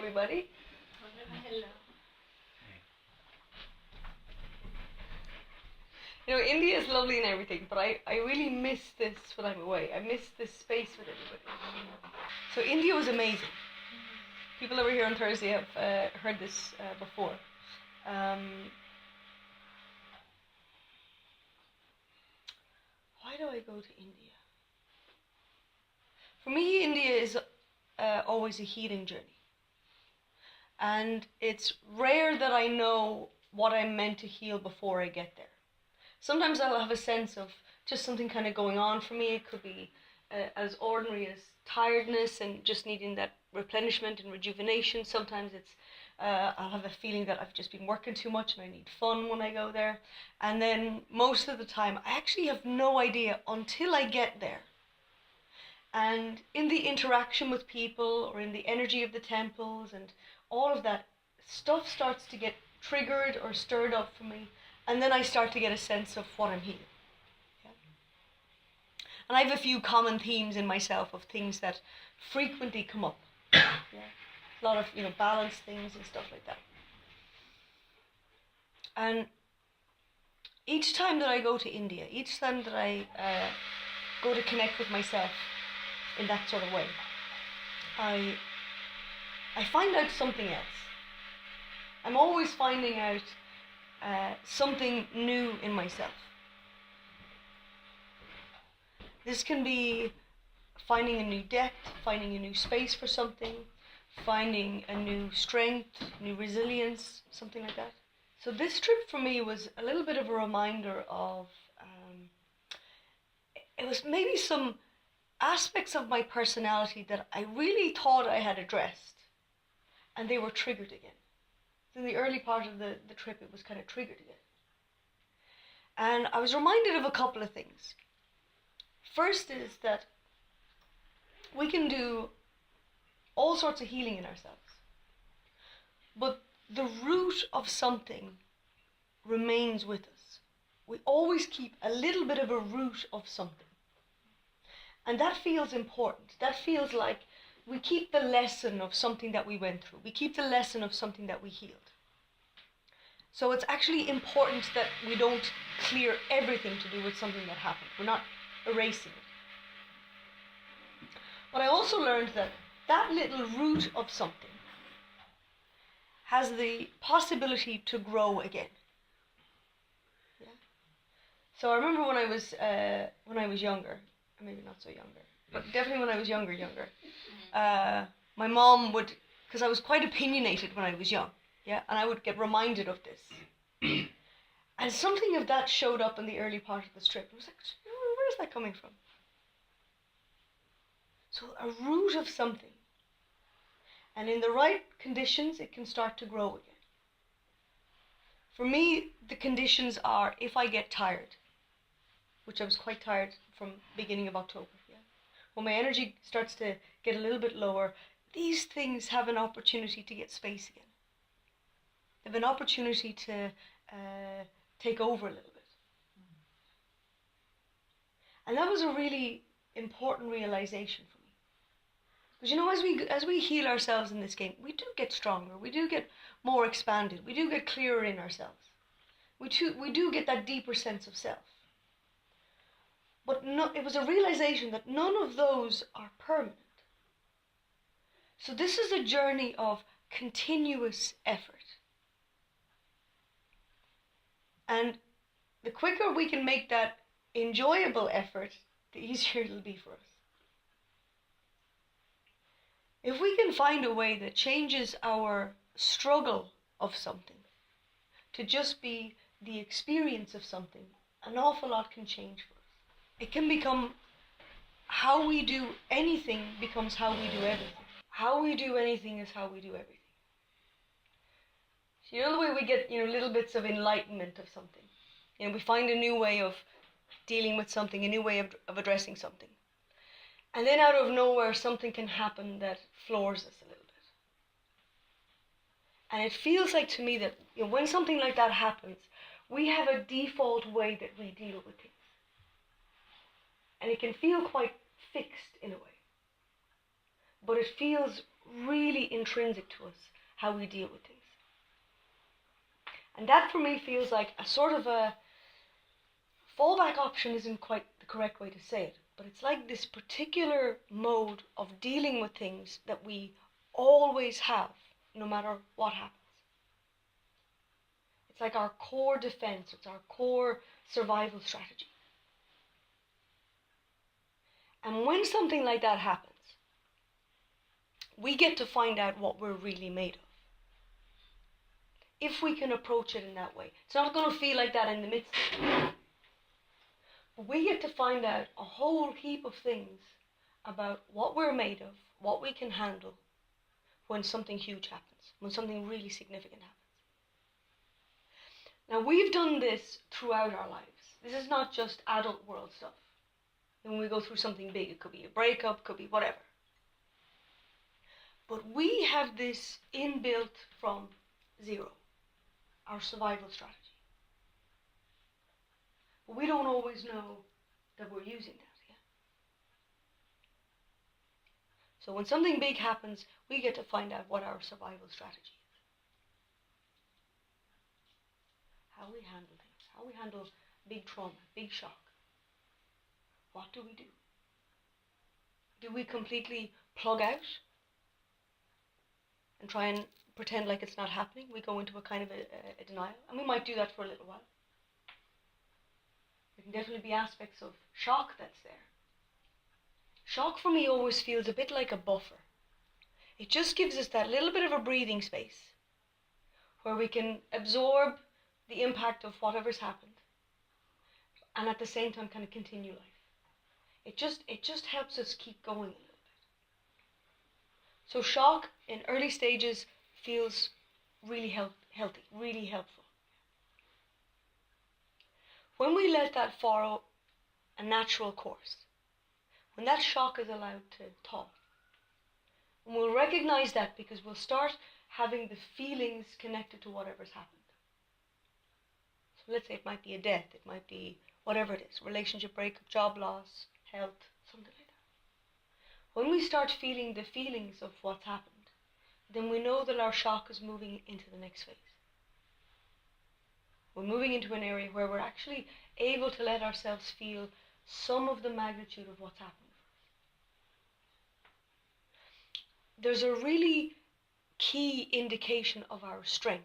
everybody. Hello. You know, India is lovely and everything, but I really miss this when I'm away. I miss this space with everybody. So India was amazing. People over here on Thursday have heard this before. Why do I go to India? For me, India is always a healing journey. And it's rare that I know what I'm meant to heal before I get there. Sometimes I'll have a sense of just something kind of going on for me. It could be as ordinary as tiredness and just needing that replenishment and rejuvenation. Sometimes it's I'll have a feeling that I've just been working too much and I need fun when I go there. And then most of the time, I actually have no idea until I get there. And in the interaction with people or in the energy of the temples and all of that, stuff starts to get triggered or stirred up for me. And then I start to get a sense of what I'm healing. Yeah? And I have a few common themes in myself of things that frequently come up. Yeah? A lot of, balance things and stuff like that. And each time that I go to India, each time that I go to connect with myself in that sort of way, I find out something else. I'm always finding out something new in myself. This can be finding a new depth, finding a new space for something, finding a new strength, new resilience, something like that. So this trip for me was a little bit of a reminder of, it was maybe some aspects of my personality that I really thought I had addressed, and they were triggered again. In the early part of the trip, it was kind of triggered again. And I was reminded of a couple of things. First is that we can do all sorts of healing in ourselves, but the root of something remains with us. We always keep a little bit of a root of something. And that feels important. That feels like we keep the lesson of something that we went through. We keep the lesson of something that we healed. So it's actually important that we don't clear everything to do with something that happened. We're not erasing it. But I also learned that that little root of something has the possibility to grow again. Yeah? So I remember when I was younger, maybe not so younger, but definitely when I was younger, my mom would, because I was quite opinionated when I was young, yeah, and I would get reminded of this. And something of that showed up in the early part of this trip. I was like, where is that coming from? So a root of something. And in the right conditions, it can start to grow again. For me, the conditions are if I get tired, which I was quite tired from beginning of October. Yeah? When my energy starts to get a little bit lower, these things have an opportunity to get space again. They have an opportunity to take over a little bit. And that was a really important realization for me. Because as we heal ourselves in this game, we do get stronger, we do get more expanded, we do get clearer in ourselves. We do get that deeper sense of self. But it was a realization that none of those are permanent. So this is a journey of continuous effort. And the quicker we can make that enjoyable effort, the easier it'll be for us. If we can find a way that changes our struggle of something to just be the experience of something, an awful lot can change for us. It can become how we do anything becomes how we do everything. How we do anything is how we do everything. So the way we get, little bits of enlightenment of something. We find a new way of dealing with something, a new way of addressing something. And then out of nowhere, something can happen that floors us a little bit. And it feels like to me that when something like that happens, we have a default way that we deal with things. And it can feel quite fixed in a way. But it feels really intrinsic to us, how we deal with things. And that for me feels like a sort of a fallback option. Isn't quite the correct way to say it, but it's like this particular mode of dealing with things that we always have, no matter what happens. It's like our core defense, it's our core survival strategy. And when something like that happens, we get to find out what we're really made of. If we can approach it in that way. It's not going to feel like that in the midst of it. But we get to find out a whole heap of things about what we're made of, what we can handle when something huge happens, when something really significant happens. Now, we've done this throughout our lives. This is not just adult world stuff. When we go through something big, it could be a breakup, could be whatever. But we have this inbuilt from zero, our survival strategy. But we don't always know that we're using that, yeah? So when something big happens, we get to find out what our survival strategy is. How we handle things, how we handle big trauma, big shock. What do we do? Do we completely plug out and try and pretend like it's not happening? We go into a kind of a denial, and we might do that for a little while. There can definitely be aspects of shock that's there. Shock for me always feels a bit like a buffer. It just gives us that little bit of a breathing space where we can absorb the impact of whatever's happened and at the same time kind of continue life. It just helps us keep going a little bit. So shock in early stages feels really healthy, really helpful. When we let that follow a natural course, when that shock is allowed to thaw, and we'll recognize that because we'll start having the feelings connected to whatever's happened. So let's say it might be a death, it might be whatever it is, relationship breakup, job loss, health, something like that. When we start feeling the feelings of what's happened, then we know that our shock is moving into the next phase. We're moving into an area where we're actually able to let ourselves feel some of the magnitude of what's happened. There's a really key indication of our strength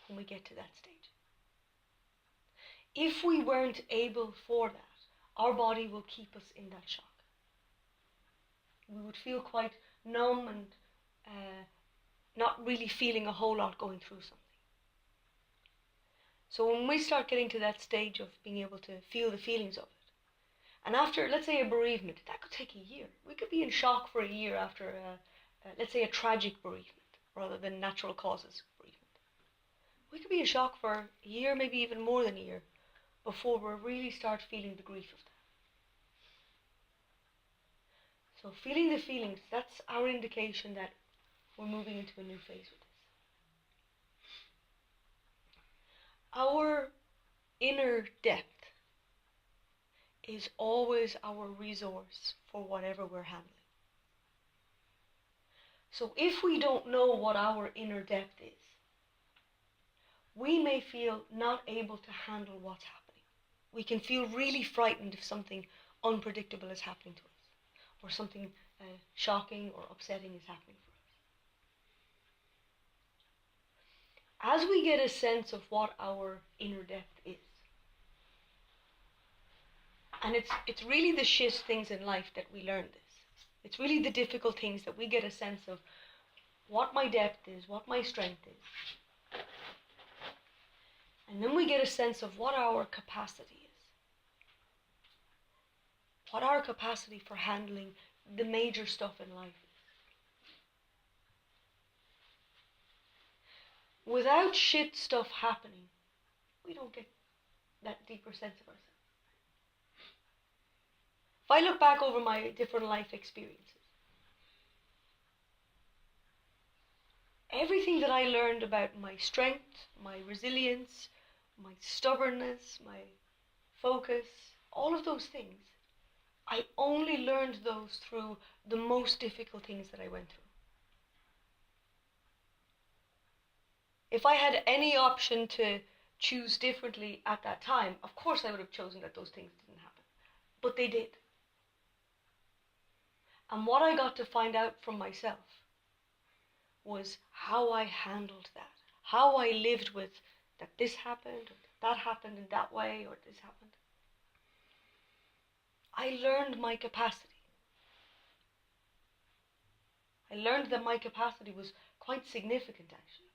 when we get to that stage. If we weren't able for that, our body will keep us in that shock. We would feel quite numb and not really feeling a whole lot going through something. So when we start getting to that stage of being able to feel the feelings of it, and after, let's say, a bereavement, that could take a year. We could be in shock for a year after, let's say, a tragic bereavement, rather than natural causes bereavement. We could be in shock for a year, maybe even more than a year, before we really start feeling the grief of that. So feeling the feelings, that's our indication that we're moving into a new phase with this. Our inner depth is always our resource for whatever we're handling. So if we don't know what our inner depth is, we may feel not able to handle what's happening. We can feel really frightened if something unpredictable is happening to us, or something shocking or upsetting is happening for us. As we get a sense of what our inner depth is, and it's really the shit things in life that we learn this. It's really the difficult things that we get a sense of what my depth is, what my strength is. And then we get a sense of what our capacity is. What our capacity for handling the major stuff in life is. Without shit stuff happening, we don't get that deeper sense of ourselves. If I look back over my different life experiences, everything that I learned about my strength, my resilience, my stubbornness, my focus, all of those things, I only learned those through the most difficult things that I went through. If I had any option to choose differently at that time, of course I would have chosen that those things didn't happen. But they did. And what I got to find out from myself was how I handled that. How I lived with that this happened, or that happened in that way, or this happened. I learned my capacity. I learned that my capacity was quite significant, actually.